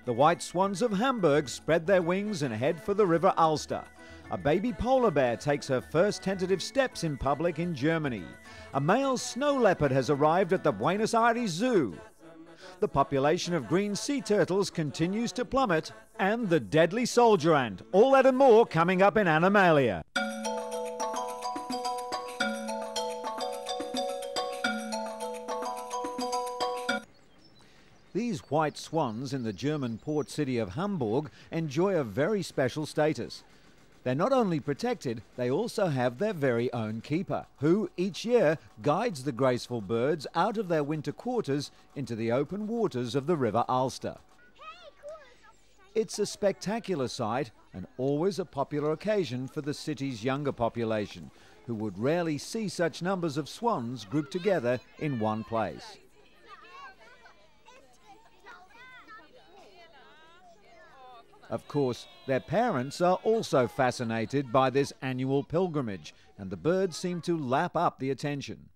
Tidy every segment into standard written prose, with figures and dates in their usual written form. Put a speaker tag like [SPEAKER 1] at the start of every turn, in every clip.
[SPEAKER 1] The white swans of Hamburg spread their wings and head for the River Alster. A baby polar bear takes her first tentative steps in public in Germany. A male snow leopard has arrived at the Buenos Aires Zoo. The population of green sea turtles continues to plummet, and the deadly soldier ant. All that and more coming up in Animalia. These white swans in the German port city of Hamburg enjoy a very special status. They're not only protected, they also have their very own keeper, who each year guides the graceful birds out of their winter quarters into the open waters of the River Alster. It's a spectacular sight and always a popular occasion for the city's younger population, who would rarely see such numbers of swans grouped together in one place. Of course, their parents are also fascinated by this annual pilgrimage, and the birds seem to lap up the attention.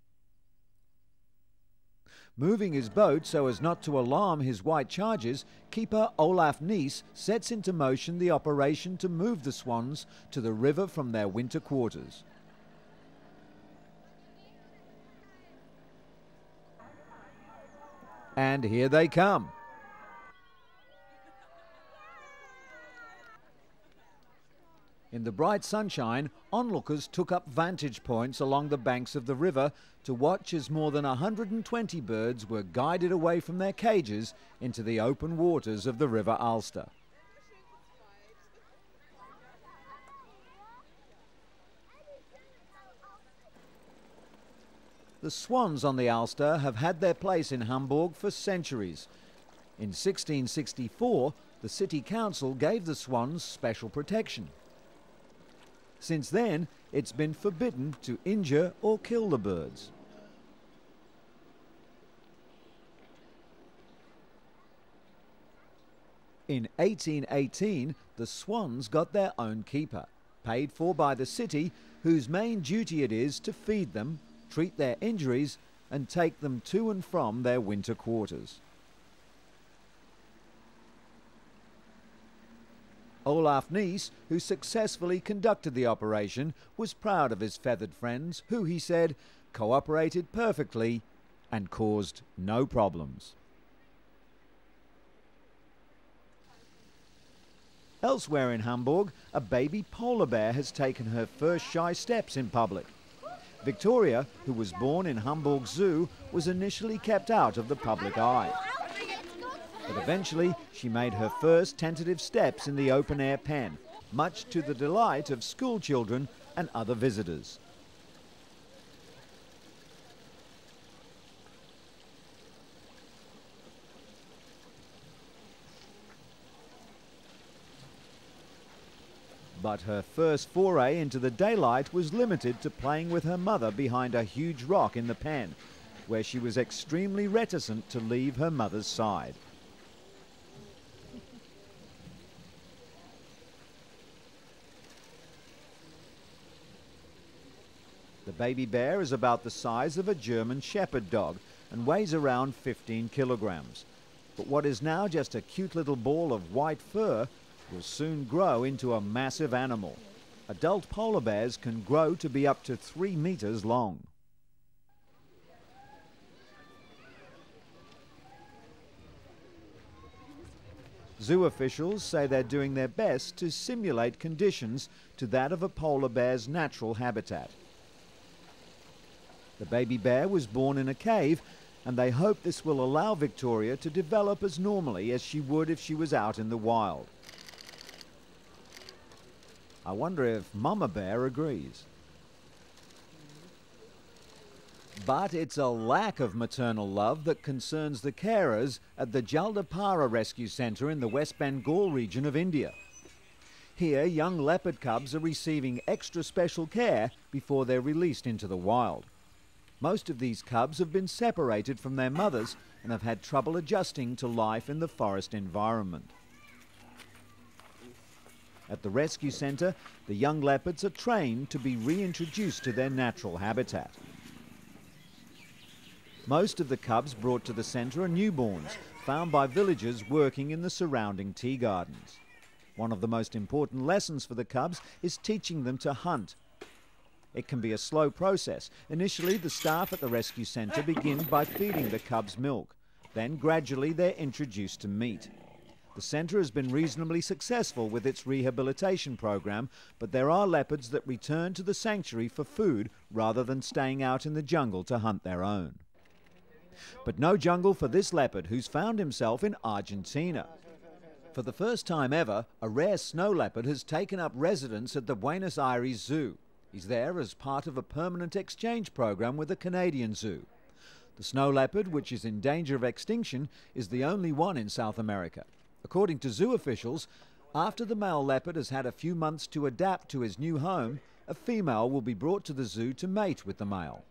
[SPEAKER 1] Moving his boat so as not to alarm his white charges, keeper Olaf Nies sets into motion the operation to move the swans to the river from their winter quarters. And here they come. In the bright sunshine, onlookers took up vantage points along the banks of the river to watch as more than 120 birds were guided away from their cages into the open waters of the River Alster. The swans on the Alster have had their place in Hamburg for centuries. In 1664, the city council gave the swans special protection. Since then, it's been forbidden to injure or kill the birds. In 1818, the swans got their own keeper, paid for by the city, whose main duty it is to feed them, treat their injuries, and take them to and from their winter quarters. Olaf Nies, who successfully conducted the operation, was proud of his feathered friends, who, he said, cooperated perfectly and caused no problems. Elsewhere in Hamburg, a baby polar bear has taken her first shy steps in public. Victoria, who was born in Hamburg Zoo, was initially kept out of the public eye. But eventually, she made her first tentative steps in the open-air pen, much to the delight of school children and other visitors. But her first foray into the daylight was limited to playing with her mother behind a huge rock in the pen, where she was extremely reticent to leave her mother's side. The baby bear is about the size of a German shepherd dog and weighs around 15 kilograms. But what is now just a cute little ball of white fur will soon grow into a massive animal. Adult polar bears can grow to be up to 3 meters long. Zoo officials say they're doing their best to simulate conditions to that of a polar bear's natural habitat. The baby bear was born in a cave, and they hope this will allow Victoria to develop as normally as she would if she was out in the wild. I wonder if Mama Bear agrees. But it's a lack of maternal love that concerns the carers at the Jaldapara Rescue Centre in the West Bengal region of India. Here, young leopard cubs are receiving extra special care before they're released into the wild. Most of these cubs have been separated from their mothers and have had trouble adjusting to life in the forest environment. At the rescue centre, the young leopards are trained to be reintroduced to their natural habitat. Most of the cubs brought to the centre are newborns, found by villagers working in the surrounding tea gardens. One of the most important lessons for the cubs is teaching them to hunt. It can be a slow process. Initially, the staff at the rescue centre begin by feeding the cubs milk. Then, gradually, they're introduced to meat. The centre has been reasonably successful with its rehabilitation program, but there are leopards that return to the sanctuary for food rather than staying out in the jungle to hunt their own. But no jungle for this leopard, who's found himself in Argentina. For the first time ever, a rare snow leopard has taken up residence at the Buenos Aires Zoo. He's there as part of a permanent exchange program with the Canadian Zoo. The snow leopard, which is in danger of extinction, is the only one in South America. According to zoo officials, after the male leopard has had a few months to adapt to his new home, a female will be brought to the zoo to mate with the male.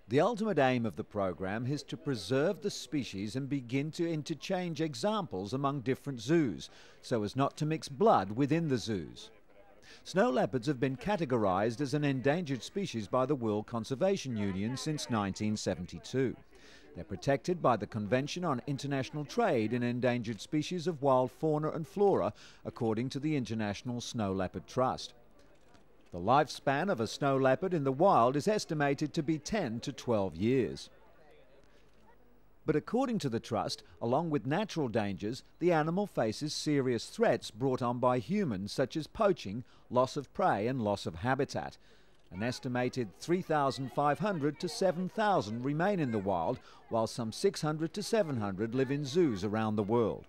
[SPEAKER 1] The ultimate aim of the program is to preserve the species and begin to interchange examples among different zoos, so as not to mix blood within the zoos. Snow leopards have been categorized as an endangered species by the World Conservation Union since 1972. They're protected by the Convention on International Trade in Endangered Species of Wild Fauna and Flora, according to the International Snow Leopard Trust. The lifespan of a snow leopard in the wild is estimated to be 10 to 12 years. But according to the Trust, along with natural dangers, the animal faces serious threats brought on by humans such as poaching, loss of prey and loss of habitat. An estimated 3,500 to 7,000 remain in the wild, while some 600 to 700 live in zoos around the world.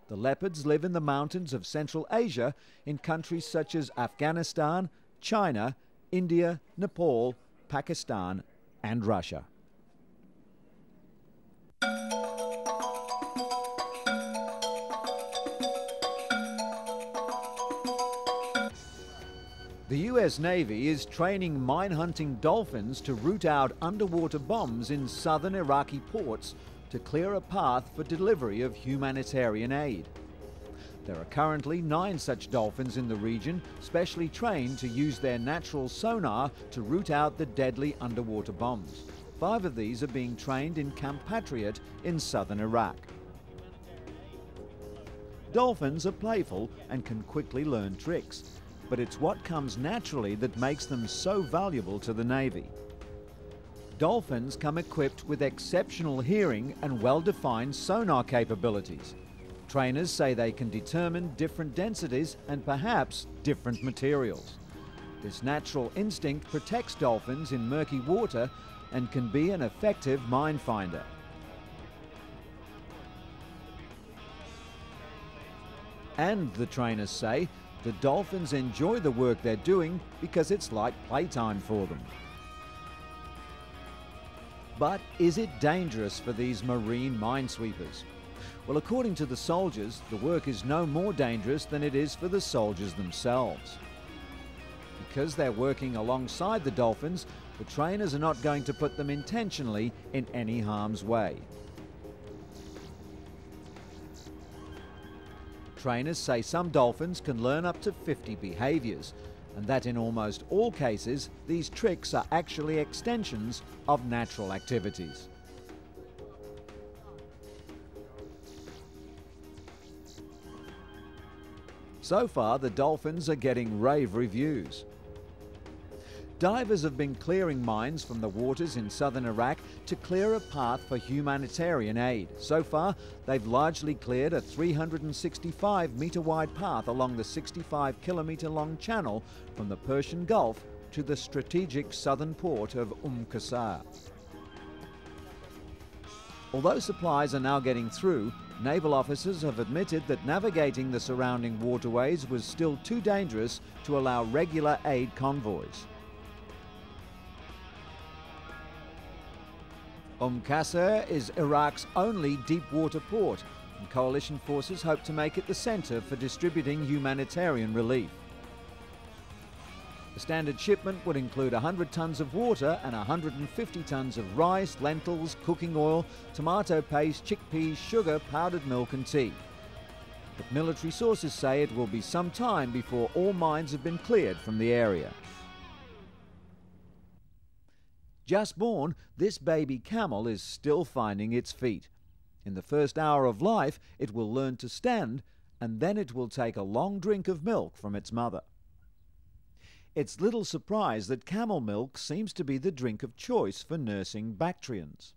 [SPEAKER 1] The leopards live in the mountains of Central Asia in countries such as Afghanistan, China, India, Nepal, Pakistan and Russia. The US Navy is training mine-hunting dolphins to root out underwater bombs in southern Iraqi ports to clear a path for delivery of humanitarian aid. There are currently 9 such dolphins in the region, specially trained to use their natural sonar to root out the deadly underwater bombs. 5 of these are being trained in Camp Patriot in southern Iraq. Dolphins are playful and can quickly learn tricks, but it's what comes naturally that makes them so valuable to the Navy. Dolphins come equipped with exceptional hearing and well-defined sonar capabilities. Trainers say they can determine different densities and perhaps different materials. This natural instinct protects dolphins in murky water and can be an effective mine finder. And the trainers say the dolphins enjoy the work they're doing because it's like playtime for them. But is it dangerous for these marine minesweepers? Well, according to the soldiers, the work is no more dangerous than it is for the soldiers themselves. Because they're working alongside the dolphins, the trainers are not going to put them intentionally in any harm's way. Trainers say some dolphins can learn up to 50 behaviors, and that in almost all cases, these tricks are actually extensions of natural activities. So far, the dolphins are getting rave reviews. Divers have been clearing mines from the waters in southern Iraq to clear a path for humanitarian aid. So far, they've largely cleared a 365-metre wide path along the 65-kilometre-long channel from the Persian Gulf to the strategic southern port of Qasr. Although supplies are now getting through, naval officers have admitted that navigating the surrounding waterways was still too dangerous to allow regular aid convoys. Qasr is Iraq's only deep-water port, and coalition forces hope to make it the centre for distributing humanitarian relief. The standard shipment would include 100 tons of water and 150 tons of rice, lentils, cooking oil, tomato paste, chickpeas, sugar, powdered milk and tea. but military sources say it will be some time before all mines have been cleared from the area. Just born, this baby camel is still finding its feet. In the first hour of life, it will learn to stand, and then it will take a long drink of milk from its mother. It's little surprise that camel milk seems to be the drink of choice for nursing Bactrians.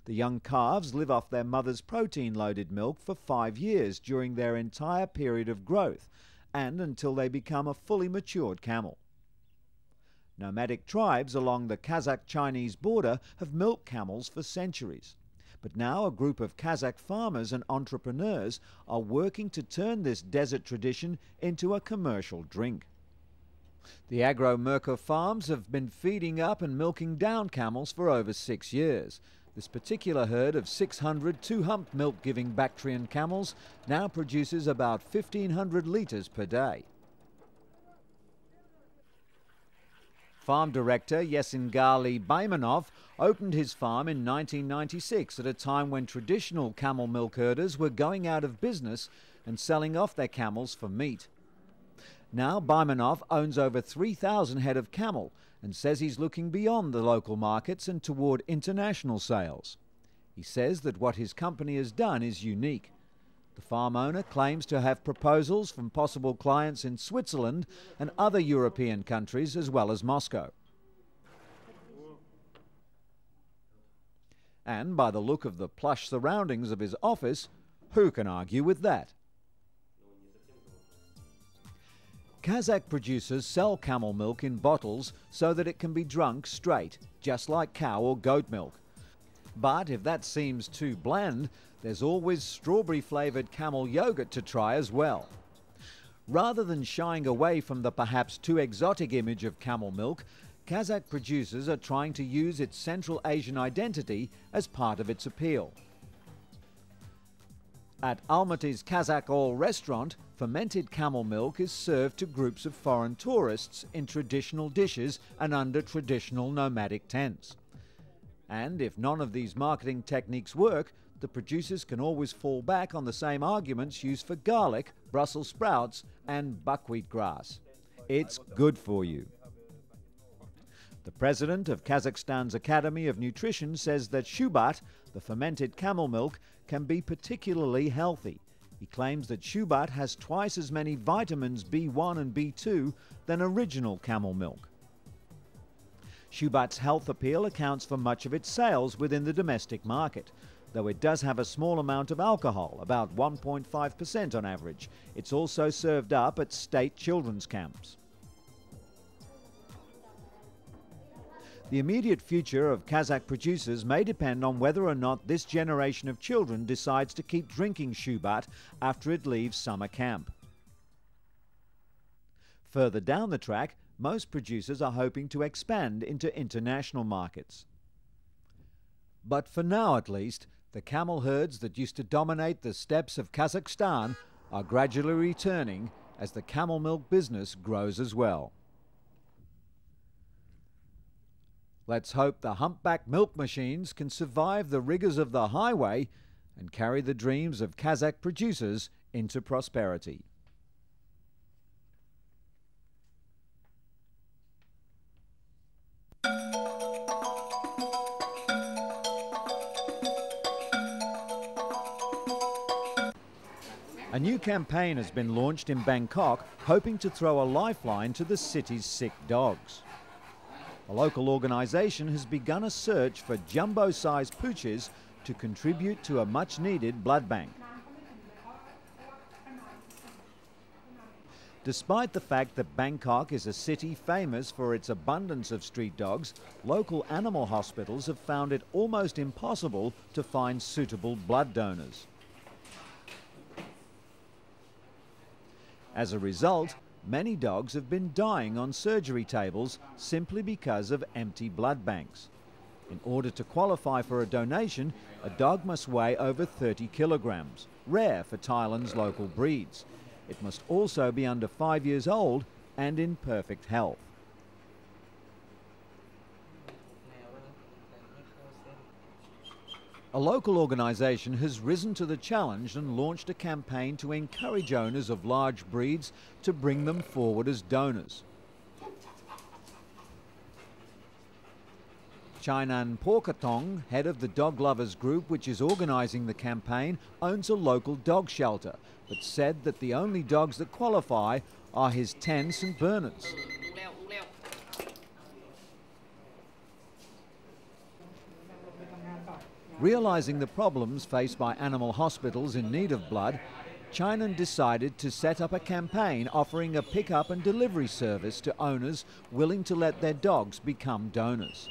[SPEAKER 1] The young calves live off their mother's protein-loaded milk for 5 years during their entire period of growth and until they become a fully matured camel. Nomadic tribes along the Kazakh-Chinese border have milked camels for centuries. But now a group of Kazakh farmers and entrepreneurs are working to turn this desert tradition into a commercial drink. The Agro-Merca farms have been feeding up and milking down camels for over 6 years. This particular herd of 600 two-humped milk-giving Bactrian camels now produces about 1,500 litres per day. Farm director Yesingali Baymanov opened his farm in 1996 at a time when traditional camel milk herders were going out of business and selling off their camels for meat. Now Baymanov owns over 3,000 head of camel and says he's looking beyond the local markets and toward international sales. He says that what his company has done is unique. The farm owner claims to have proposals from possible clients in Switzerland and other European countries as well as Moscow. And by the look of the plush surroundings of his office, who can argue with that? Kazakh producers sell camel milk in bottles so that it can be drunk straight, just like cow or goat milk. But if that seems too bland, there's always strawberry-flavoured camel yogurt to try as well. Rather than shying away from the perhaps too exotic image of camel milk, Kazakh producers are trying to use its Central Asian identity as part of its appeal. At Almaty's Kazakh All restaurant, fermented camel milk is served to groups of foreign tourists in traditional dishes and under traditional nomadic tents. And if none of these marketing techniques work, the producers can always fall back on the same arguments used for garlic, Brussels sprouts and buckwheat grass. It's good for you. The president of Kazakhstan's Academy of Nutrition says that shubat, the fermented camel milk, can be particularly healthy. He claims that shubat has twice as many vitamins B1 and B2 than original camel milk. Shubat's health appeal accounts for much of its sales within the domestic market, though it does have a small amount of alcohol, about 1.5% on average. It's also served up at state children's camps. The immediate future of Kazakh producers may depend on whether or not this generation of children decides to keep drinking shubat after it leaves summer camp. Further down the track, most producers are hoping to expand into international markets. But for now at least, the camel herds that used to dominate the steppes of Kazakhstan are gradually returning as the camel milk business grows as well. Let's hope the humpback milk machines can survive the rigors of the highway and carry the dreams of Kazakh producers into prosperity. A new campaign has been launched in Bangkok, hoping to throw a lifeline to the city's sick dogs. A local organisation has begun a search for jumbo-sized pooches to contribute to a much-needed blood bank. Despite the fact that Bangkok is a city famous for its abundance of street dogs, local animal hospitals have found it almost impossible to find suitable blood donors. As a result, many dogs have been dying on surgery tables simply because of empty blood banks. In order to qualify for a donation, a dog must weigh over 30 kilograms, rare for Thailand's local breeds. It must also be under 5 years old and in perfect health. A local organisation has risen to the challenge and launched a campaign to encourage owners of large breeds to bring them forward as donors. Chainan Porkatong, head of the dog lovers group which is organising the campaign, owns a local dog shelter, but said that the only dogs that qualify are his 10 St Bernards. Realising the problems faced by animal hospitals in need of blood, Chainan decided to set up a campaign offering a pick-up and delivery service to owners willing to let their dogs become donors.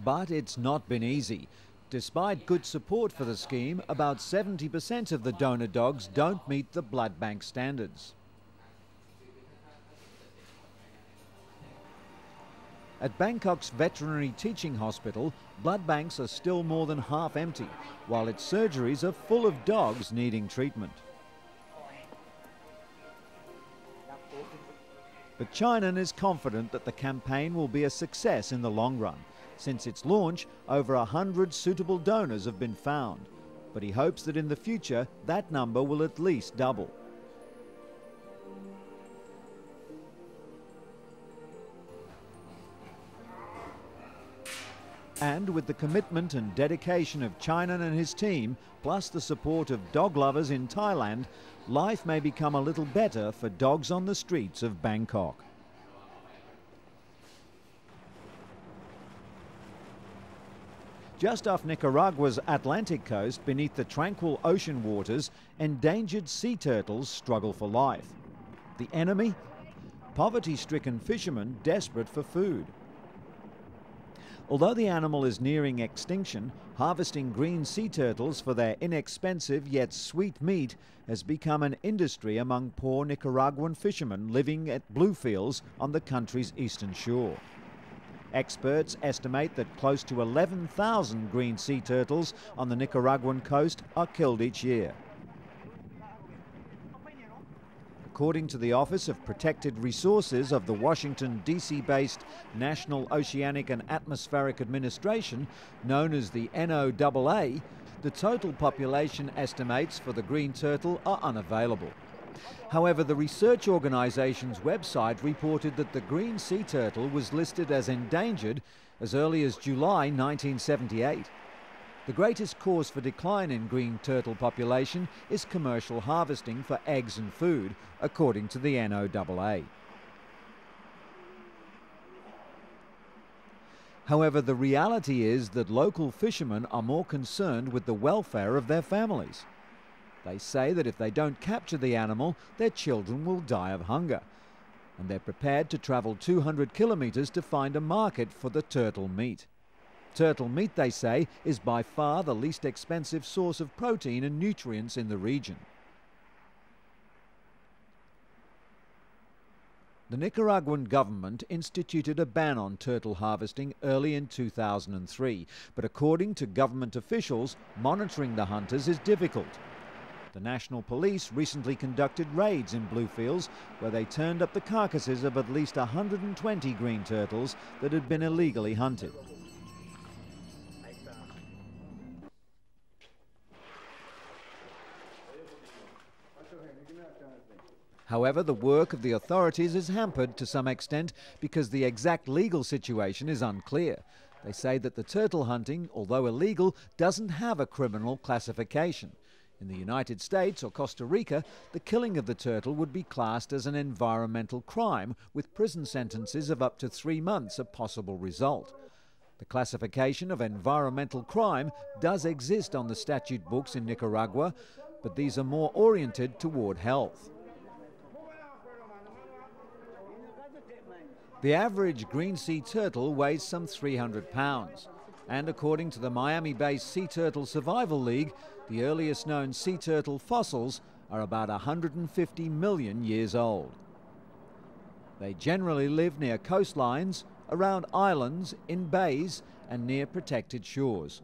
[SPEAKER 1] But it's not been easy. Despite good support for the scheme, about 70% of the donor dogs don't meet the blood bank standards. At Bangkok's veterinary teaching hospital, blood banks are still more than half empty, while its surgeries are full of dogs needing treatment. But Chainan is confident that the campaign will be a success in the long run. Since its launch, over 100 suitable donors have been found, but he hopes that in the future that number will at least double. And with the commitment and dedication of Chainan and his team, plus the support of dog lovers in Thailand, life may become a little better for dogs on the streets of Bangkok. Just off Nicaragua's Atlantic coast, beneath the tranquil ocean waters, endangered sea turtles struggle for life. The enemy? Poverty-stricken fishermen desperate for food. Although the animal is nearing extinction, harvesting green sea turtles for their inexpensive yet sweet meat has become an industry among poor Nicaraguan fishermen living at bluefields on the country's eastern shore. Experts estimate that close to 11,000 green sea turtles on the Nicaraguan coast are killed each year. According to the Office of Protected Resources of the Washington, D.C.-based National Oceanic and Atmospheric Administration, known as the NOAA, the total population estimates for the green turtle are unavailable. However, the research organisation's website reported that the green sea turtle was listed as endangered as early as July 1978. The greatest cause for decline in green turtle population is commercial harvesting for eggs and food, according to the NOAA. However, the reality is that local fishermen are more concerned with the welfare of their families. They say that if they don't capture the animal, their children will die of hunger. And they're prepared to travel 200 kilometres to find a market for the turtle meat. Turtle meat, they say, is by far the least expensive source of protein and nutrients in the region. The Nicaraguan government instituted a ban on turtle harvesting early in 2003, but according to government officials, monitoring the hunters is difficult. The National Police recently conducted raids in bluefields where they turned up the carcasses of at least 120 green turtles that had been illegally hunted. However, the work of the authorities is hampered to some extent because the exact legal situation is unclear. They say that the turtle hunting, although illegal, doesn't have a criminal classification. In the United States or Costa Rica, the killing of the turtle would be classed as an environmental crime, with prison sentences of up to 3 months a possible result. The classification of environmental crime does exist on the statute books in Nicaragua, but these are more oriented toward health. The average green sea turtle weighs some 300 pounds. And according to the Miami-based Sea Turtle Survival League, the earliest known sea turtle fossils are about 150 million years old. They generally live near coastlines, around islands, in bays and near protected shores.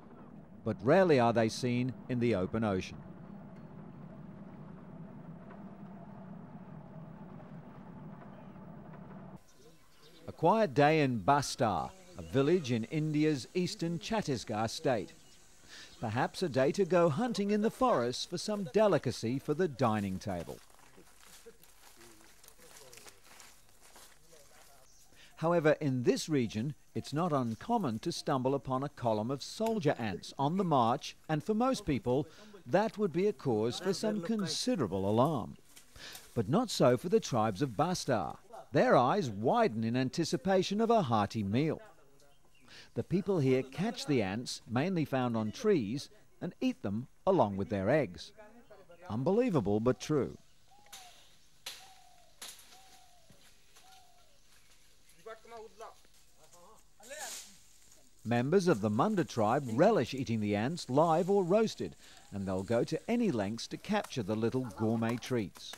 [SPEAKER 1] But rarely are they seen in the open ocean. quiet day in Bastar, a village in India's eastern Chhattisgarh state. Perhaps a day to go hunting in the forest for some delicacy for the dining table. However, in this region, it's not uncommon to stumble upon a column of soldier ants on the march, and for most people, that would be a cause for some considerable alarm. But not so for the tribes of Bastar. Their eyes widen in anticipation of a hearty meal. The people here catch the ants, mainly found on trees, and eat them along with their eggs. Unbelievable, but true. Members of the Munda tribe relish eating the ants live or roasted, and they'll go to any lengths to capture the little gourmet treats.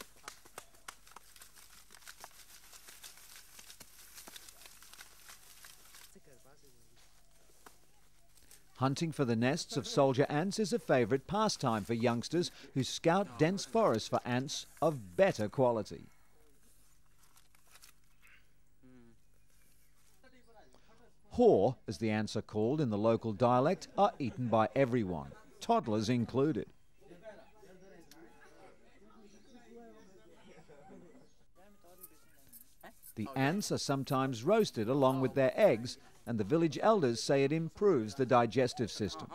[SPEAKER 1] Hunting for the nests of soldier ants is a favourite pastime for youngsters who scout dense forests for ants of better quality. Haw, as the ants are called in the local dialect, are eaten by everyone, toddlers included. The ants are sometimes roasted along with their eggs, and the village elders say it improves the digestive system.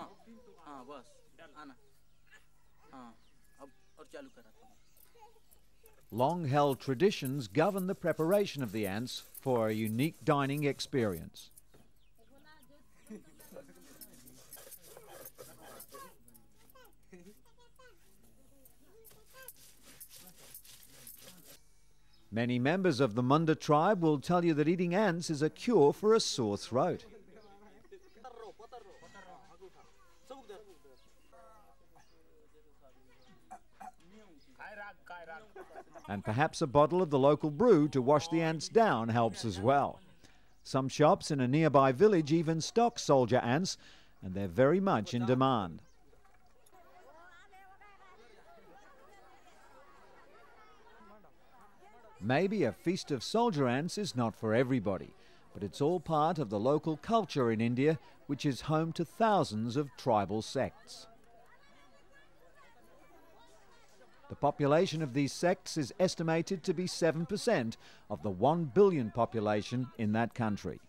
[SPEAKER 1] Long-held traditions govern the preparation of the ants for a unique dining experience. Many members of the Munda tribe will tell you that eating ants is a cure for a sore throat. And perhaps a bottle of the local brew to wash the ants down helps as well. Some shops in a nearby village even stock soldier ants, and they're very much in demand. Maybe a feast of soldier ants is not for everybody, but it's all part of the local culture in India, which is home to thousands of tribal sects. The population of these sects is estimated to be 7% of the 1 billion population in that country.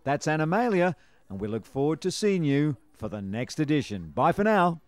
[SPEAKER 1] That's Animalia, and we look forward to seeing you for the next edition. Bye for now.